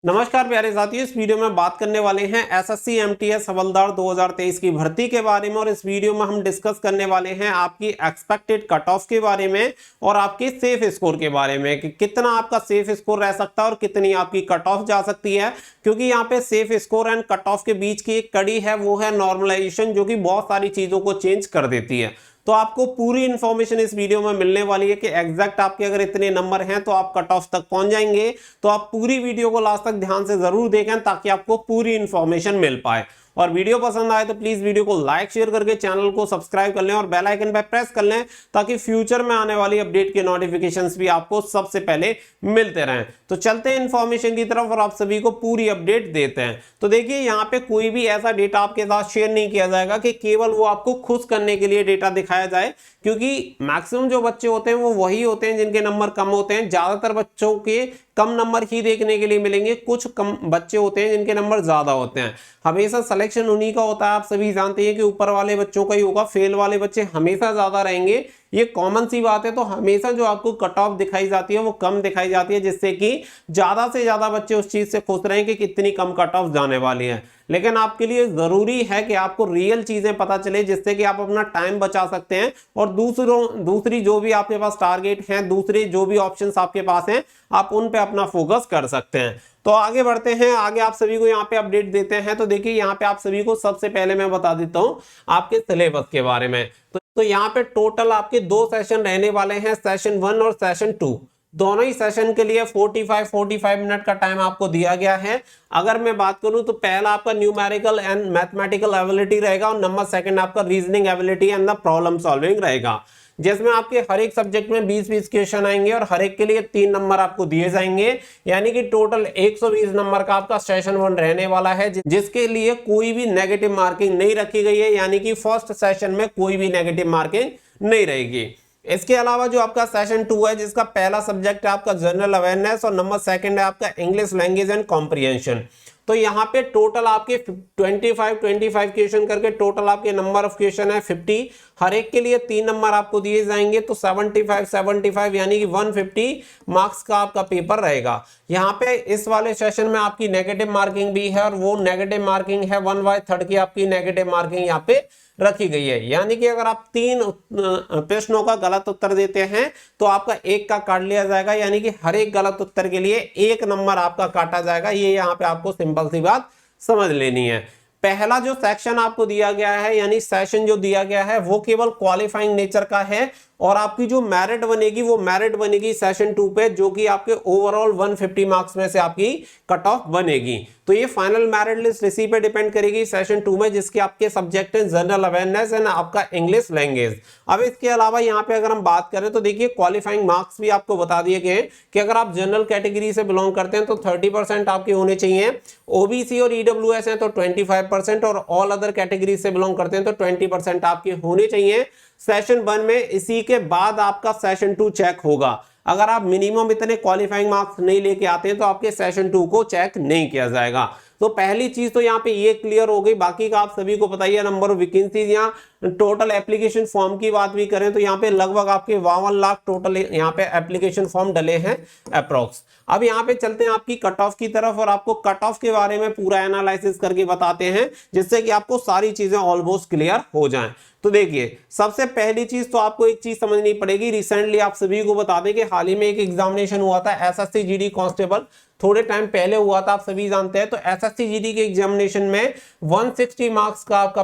नमस्कार प्यारे साथियों, इस वीडियो में बात करने वाले हैं एसएससी एमटीएस हवलदार 2023 की भर्ती के बारे में। और इस वीडियो में हम डिस्कस करने वाले हैं आपकी एक्सपेक्टेड कट ऑफ के बारे में और आपके सेफ स्कोर के बारे में कि कितना आपका सेफ स्कोर रह सकता है और कितनी आपकी कट ऑफ जा सकती है। क्योंकि यहाँ पे safe score and cut off के बीच की एक कड़ी है, वो है नॉर्मलाइजेशन, जो कि बहुत सारी चीजों को चेंज कर देती है। तो आपको पूरी इंफॉर्मेशन इस वीडियो में मिलने वाली है कि एग्जैक्ट आपके अगर इतने नंबर हैं तो आप कट ऑफ तक पहुंच जाएंगे। तो आप पूरी वीडियो को लास्ट तक ध्यान से जरूर देखें ताकि आपको पूरी इंफॉर्मेशन मिल पाए। और वीडियो पसंद आए तो प्लीज वीडियो को लाइक शेयर करके चैनल को सब्सक्राइब कर लें और बेल आइकन पर प्रेस कर लें ताकि फ्यूचर में आने वाली अपडेट के नोटिफिकेशंस भी आपको सबसे पहले मिलते रहें। तो चलते हैं इंफॉर्मेशन की तरफ और आप सभी को पूरी अपडेट देते हैं। तो देखिए, यहाँ पे कोई भी ऐसा डेटा आपके साथ शेयर नहीं किया जाएगा कि केवल वो आपको खुश करने के लिए डेटा दिखाया जाए, क्योंकि मैक्सिमम जो बच्चे होते हैं वो वही होते हैं जिनके नंबर कम होते हैं। ज्यादातर बच्चों के कम नंबर ही देखने के लिए मिलेंगे, कुछ कम बच्चे होते हैं जिनके नंबर ज्यादा होते हैं। हमेशा सिलेक्शन उन्हीं का होता है, आप सभी जानते हैं कि ऊपर वाले बच्चों का ही होगा, फेल वाले बच्चे हमेशा ज्यादा रहेंगे, ये कॉमन सी बात है। तो हमेशा जो आपको कट ऑफ दिखाई जाती है वो कम दिखाई जाती है, जिससे कि ज्यादा से ज्यादा बच्चे उस चीज से खुश रहें कि कितनी कम कट ऑफ जाने वाली है। लेकिन आपके लिए जरूरी है कि आपको रियल चीजें पता चले, जिससे कि आप अपना टाइम बचा सकते हैं और दूसरी जो भी आपके पास टारगेट हैं, दूसरे जो भी ऑप्शंस आपके पास हैं, आप उन पे अपना फोकस कर सकते हैं। तो आगे बढ़ते हैं, आगे आप सभी को यहाँ पे अपडेट देते हैं। तो देखिए, यहाँ पे आप सभी को सबसे पहले मैं बता देता हूँ आपके सिलेबस के बारे में। तो यहाँ पे टोटल आपके 2 सेशन रहने वाले हैं, सेशन 1 और सेशन 2। दोनों ही सेशन के लिए 45 मिनट का टाइम आपको दिया गया है। अगर मैं बात करूं तो पहला आपका न्यूमेरिकल एंड मैथमेटिकल एबिलिटी रहेगा और नंबर सेकंड आपका reasoning ability and the problem solving रहेगा, जिसमें आपके हर एक सब्जेक्ट में 20-20 क्वेश्चन आएंगे और हर एक के लिए 3 नंबर आपको दिए जाएंगे। यानी कि टोटल 120 नंबर का आपका सेशन 1 रहने वाला है, जिसके लिए कोई भी नेगेटिव मार्किंग नहीं रखी गई है। यानी कि फर्स्ट सेशन में कोई भी नेगेटिव मार्किंग नहीं रहेगी। इसके अलावा जो आपका सेशन 2 है, जिसका पहला सब्जेक्ट है आपका जनरल अवेयरनेस और नंबर सेकंड है आपका इंग्लिश लैंग्वेज एंड कॉम्प्रिहेंशन। तो यहाँ पे टोटल आपके 25 क्वेश्चन करके टोटल आपके नंबर ऑफ क्वेश्चन है 50। हर एक के लिए 3 नंबर आपको दिए जाएंगे, तो 75 यानी कि 150 मार्क्स का आपका पेपर रहेगा। यहाँ पे इस वाले सेशन में आपकी नेगेटिव मार्किंग भी है और वो नेगेटिव मार्किंग है 1/3 की आपकी नेगेटिव मार्किंग यहाँ पे रखी गई है। यानी कि अगर आप 3 प्रश्नों का गलत उत्तर देते हैं तो आपका 1 का काट लिया जाएगा, यानी कि हर एक गलत उत्तर के लिए 1 नंबर आपका काटा जाएगा। ये यहाँ पे आपको सिंपल सी बात समझ लेनी है। पहला जो सेक्शन आपको दिया गया है, यानी सेशन जो दिया गया है, वो केवल क्वालिफाइंग नेचर का है और आपकी जो मेरिट बनेगी वो मेरिट बनेगी सेशन 2 पे, जो कि आपके ओवरऑल 150 मार्क्स में से आपकी कट ऑफ बनेगी। तो ये फाइनल मेरिट लिस्ट इसी पे डिपेंड करेगी सेशन 2 में, जिसके आपके सब्जेक्ट हैं जनरल अवेयरनेस एंड आपका इंग्लिश लैंग्वेज। अब इसके अलावा यहाँ पे अगर हम बात करें तो देखिए, क्वालिफाइंग मार्क्स भी आपको बता दिए गए कि अगर आप जनरल कैटेगरी से बिलोंग करते हैं तो 30% आपके होने चाहिए, ओबीसी और ईडब्ल्यूएस है तो 25% और ऑल अदर कैटेगरी से बिलोंग करते हैं तो 20% आपके होने चाहिए सेशन 1 में। इसी के बाद आपका सेशन 2 चेक होगा। अगर आप मिनिमम इतने क्वालिफाइंग मार्क्स नहीं लेके आते हैं तो आपके सेशन 2 को चेक नहीं किया जाएगा। तो पहली चीज तो यहाँ पे ये क्लियर हो गई। बाकी का आप सभी को बताइए, नंबर ऑफ वैकेंसीज, यहाँ टोटल एप्लीकेशन फॉर्म की बात भी करें तो यहाँ पे लगभग आपके 52 लाख टोटल यहाँ पे एप्लीकेशन फॉर्म डले हैं अप्रोक्स। अब यहाँ पे चलते हैं आपकी कट ऑफ की तरफ और आपको कट ऑफ के बारे में पूरा एनालिसिस करके बताते हैं, जिससे कि आपको सारी चीजें ऑलमोस्ट क्लियर हो जाएं। तो देखिए, सबसे पहली चीज तो आपको एक चीज समझनी पड़ेगी। रिसेंटली आप सभी को बता दें कि हाल ही में एक एग्जामिनेशन हुआ था एसएससी जीडी कांस्टेबल, थोड़े टाइम पहले हुआ था, आप सभी जानते हैं। तो एसएससी जीडी के एग्जामिनेशन में 160 मार्क्स का आपका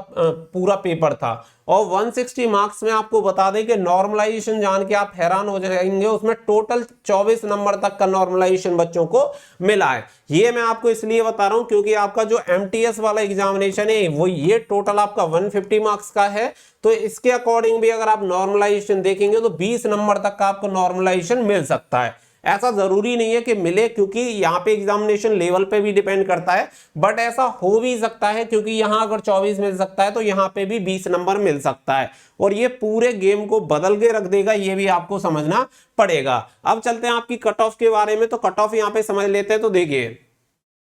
पूरा पेपर था और 160 मार्क्स में आपको बता दें कि नॉर्मलाइजेशन जान के आप हैरान हो जाएंगे, उसमें टोटल 24 नंबर तक का नॉर्मलाइजेशन बच्चों को मिला है। ये मैं आपको इसलिए बता रहा हूं क्योंकि आपका जो एमटीएस वाला एग्जामिनेशन है वो ये टोटल आपका 150 मार्क्स का है। तो इसके अकॉर्डिंग भी अगर आप नॉर्मलाइजेशन देखेंगे तो 20 नंबर तक का आपको नॉर्मलाइजेशन मिल सकता है। ऐसा जरूरी नहीं है कि मिले, क्योंकि यहाँ पे एग्जामिनेशन लेवल पे भी डिपेंड करता है, बट ऐसा हो भी सकता है क्योंकि यहाँ अगर 24 मिल सकता है तो यहाँ पे भी 20 नंबर मिल सकता है और ये पूरे गेम को बदल के रख देगा, ये भी आपको समझना पड़ेगा। अब चलते हैं आपकी कट ऑफ के बारे में। तो कट ऑफ यहाँ पे समझ लेते हैं। तो देखिए,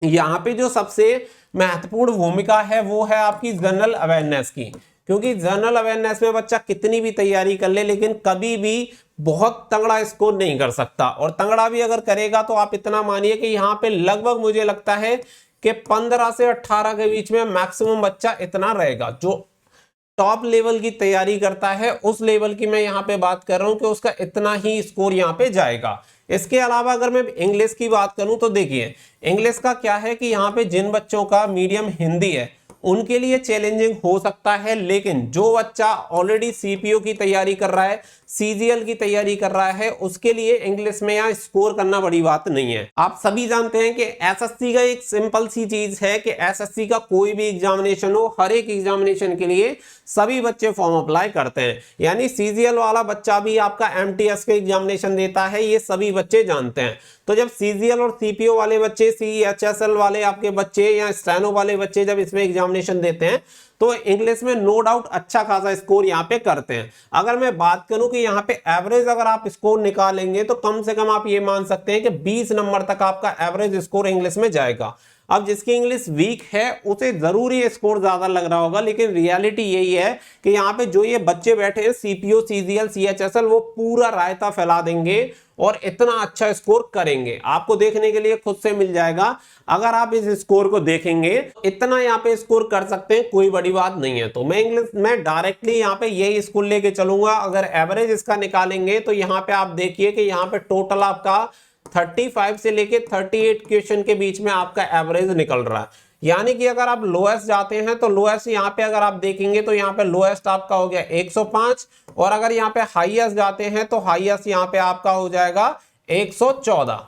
यहाँ पे जो सबसे महत्वपूर्ण भूमिका है वो है आपकी जनरल अवेयरनेस की, क्योंकि जनरल अवेयरनेस में बच्चा कितनी भी तैयारी कर ले लेकिन कभी भी बहुत तगड़ा स्कोर नहीं कर सकता, और तगड़ा भी अगर करेगा तो आप इतना मानिए कि यहाँ पे लगभग मुझे लगता है कि 15 से 18 के बीच में मैक्सिमम बच्चा इतना रहेगा। जो टॉप लेवल की तैयारी करता है उस लेवल की मैं यहाँ पे बात कर रहा हूँ कि उसका इतना ही स्कोर यहाँ पे जाएगा। इसके अलावा अगर मैं इंग्लिश की बात करूं तो देखिए इंग्लिश का क्या है कि यहाँ पे जिन बच्चों का मीडियम हिंदी है उनके लिए चैलेंजिंग हो सकता है, लेकिन जो बच्चा ऑलरेडी सीपीओ की तैयारी कर रहा है, सीजीएल की तैयारी कर रहा है, उसके लिए इंग्लिश में यहाँ स्कोर करना बड़ी बात नहीं है। आप सभी जानते हैं कि एसएससी का एक सिंपल सी चीज है कि एसएससी का कोई भी एग्जामिनेशन हो, हर एक एग्जामिनेशन के लिए सभी बच्चे फॉर्म अप्लाई करते हैं। यानी सीजीएल वाला बच्चा भी आपका एमटीएस के एग्जामिनेशन देता है, ये सभी बच्चे जानते हैं। तो जब सीजीएल और सीपीओ वाले बच्चे, सीएचएसएल वाले आपके बच्चे या स्टेनो वाले बच्चे जब इसमें एग्जामिनेशन देते हैं तो इंग्लिश में नो डाउट अच्छा खासा स्कोर यहाँ पे करते हैं। अगर मैं बात करूं कि यहाँ पे एवरेज अगर आप स्कोर निकालेंगे तो कम से कम आप ये मान सकते हैं कि 20 नंबर तक आपका एवरेज स्कोर इंग्लिश में जाएगा। अब जिसकी इंग्लिश वीक है उसे जरूर ये स्कोर ज्यादा लग रहा होगा, लेकिन रियलिटी यही है कि यहाँ पे जो ये बच्चे बैठे हैं सीपीओ, सीजीएल, सीएचएसएल, वो पूरा रायता फैला देंगे और इतना अच्छा स्कोर करेंगे। आपको देखने के लिए खुद से मिल जाएगा। अगर आप इस स्कोर को देखेंगे इतना यहाँ पे स्कोर कर सकते हैं, कोई बड़ी बात नहीं है। तो मैं इंग्लिश में डायरेक्टली यहाँ पे यही स्कोर लेके चलूंगा। अगर एवरेज इसका निकालेंगे तो यहाँ पे आप देखिए कि यहाँ पे टोटल आपका 35 से लेके 38 क्वेश्चन के बीच में आपका एवरेज निकल रहा है। यानी कि अगर आप लोएस्ट जाते हैं तो लोएस्ट यहाँ पे अगर आप देखेंगे तो यहाँ पे लोएस्ट आपका हो गया 105, और अगर यहाँ पे हाईएस्ट जाते हैं तो हाईएस्ट यहाँ पे आपका हो जाएगा 114।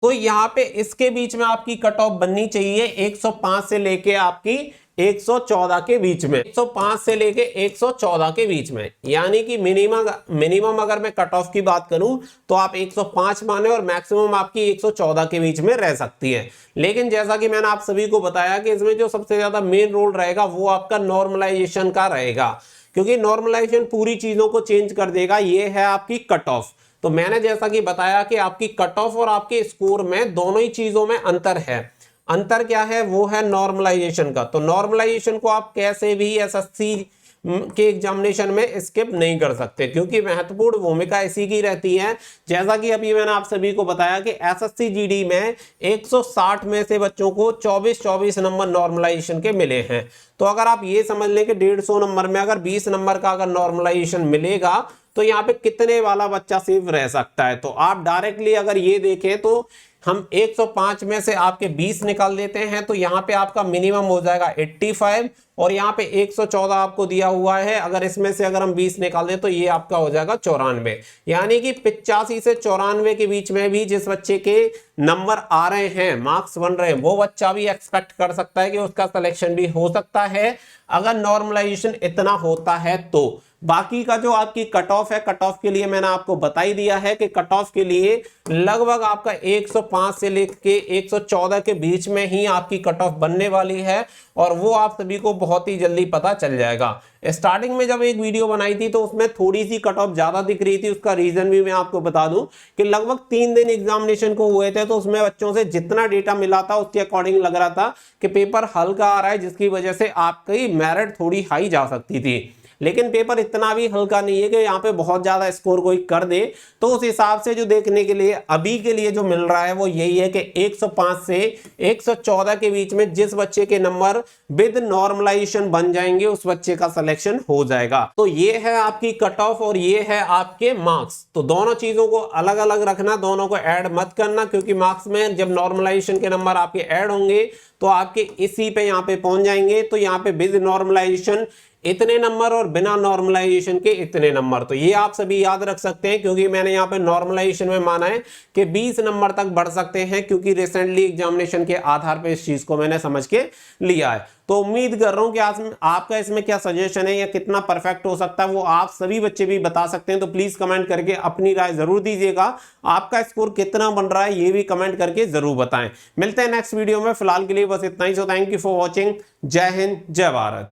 तो यहाँ पे इसके बीच में आपकी कट ऑफ बननी चाहिए 105 से लेके आपकी 114 के बीच में, 105 से लेके 114 के बीच में। यानी कि मिनिमम अगर मैं कट ऑफ की बात करूं तो आप 105 माने और मैक्सिमम आपकी 114 के बीच में रह सकती है। लेकिन जैसा कि मैंने आप सभी को बताया कि इसमें जो सबसे ज्यादा मेन रोल रहेगा वो आपका नॉर्मलाइजेशन का रहेगा, क्योंकि नॉर्मलाइजेशन पूरी चीजों को चेंज कर देगा। ये है आपकी कट ऑफ। तो मैंने जैसा कि बताया कि आपकी कट ऑफ और आपके स्कोर में दोनों ही चीजों में अंतर है। अंतर क्या है? वो है नॉर्मलाइजेशन का। तो नॉर्मलाइजेशन को आप कैसे भी एसएससी के एग्जामिनेशन में स्किप नहीं कर सकते, क्योंकि महत्वपूर्ण भूमिका इसी की रहती है। जैसा कि अभी मैंने आप सभी को बताया कि एसएससी जीडी में 160 में से बच्चों को 24 नंबर नॉर्मलाइजेशन के मिले हैं। तो अगर आप ये समझ लें कि 150 नंबर में अगर 20 नंबर का अगर नॉर्मलाइजेशन मिलेगा तो यहाँ पे कितने वाला बच्चा सेफ रह सकता है। तो आप डायरेक्टली अगर ये देखें तो हम 105 में से आपके 20 निकाल देते हैं तो यहाँ पे आपका मिनिमम हो जाएगा 85, और यहाँ पे 114 आपको दिया हुआ है। अगर इसमें से अगर हम 20 निकाल दें तो ये आपका हो जाएगा 94। यानी कि 85 से 94 के बीच में भी जिस बच्चे के नंबर आ रहे हैं, मार्क्स बन रहे हैं, वो बच्चा भी एक्सपेक्ट कर सकता है कि उसका सिलेक्शन भी हो सकता है अगर नॉर्मलाइजेशन इतना होता है। तो बाकी का जो आपकी कट ऑफ है, कट ऑफ के लिए मैंने आपको बता ही दिया है कि कट ऑफ के लिए लगभग आपका 105 से लेके 114 के बीच में ही आपकी कट ऑफ बनने वाली है, और वो आप सभी को बहुत ही जल्दी पता चल जाएगा। स्टार्टिंग में जब एक वीडियो बनाई थी तो उसमें थोड़ी सी कट ऑफ ज्यादा दिख रही थी। उसका रीजन भी मैं आपको बता दूं कि लगभग 3 दिन एग्जामिनेशन को हुए थे, तो उसमें बच्चों से जितना डेटा मिला था उसके अकॉर्डिंग लग रहा था कि पेपर हल्का आ रहा है, जिसकी वजह से आपकी मेरिट थोड़ी हाई जा सकती थी। लेकिन पेपर इतना भी हल्का नहीं है कि यहाँ पे बहुत ज्यादा स्कोर कोई कर दे। तो उस हिसाब से जो देखने के लिए अभी के लिए जो मिल रहा है वो यही है कि 105 से 114 के बीच में जिस बच्चे के नंबर विद नॉर्मलाइजेशन बन जाएंगे उस बच्चे का सिलेक्शन हो जाएगा। तो ये है आपकी कट ऑफ और ये है आपके मार्क्स। तो दोनों चीजों को अलग अलग रखना, दोनों को ऐड मत करना, क्योंकि मार्क्स में जब नॉर्मलाइजेशन के नंबर आपके ऐड होंगे तो आपके इसी पे यहाँ पे पहुंच जाएंगे। तो यहाँ पे विद नॉर्मलाइजेशन इतने नंबर और बिना नॉर्मलाइजेशन के इतने नंबर। तो ये आप सभी याद रख सकते हैं, क्योंकि मैंने यहाँ पे नॉर्मलाइजेशन में माना है कि 20 नंबर तक बढ़ सकते हैं, क्योंकि रिसेंटली एग्जामिनेशन के आधार पे इस चीज को मैंने समझ के लिया है। तो उम्मीद कर रहा हूं कि आज आपका इसमें क्या सजेशन है या कितना परफेक्ट हो सकता है वो आप सभी बच्चे भी बता सकते हैं। तो प्लीज कमेंट करके अपनी राय जरूर दीजिएगा। आपका स्कोर कितना बन रहा है ये भी कमेंट करके जरूर बताएं। मिलते हैं नेक्स्ट वीडियो में। फिलहाल के लिए बस इतना ही। So thank you for watching. Jai Hind, जय भारत।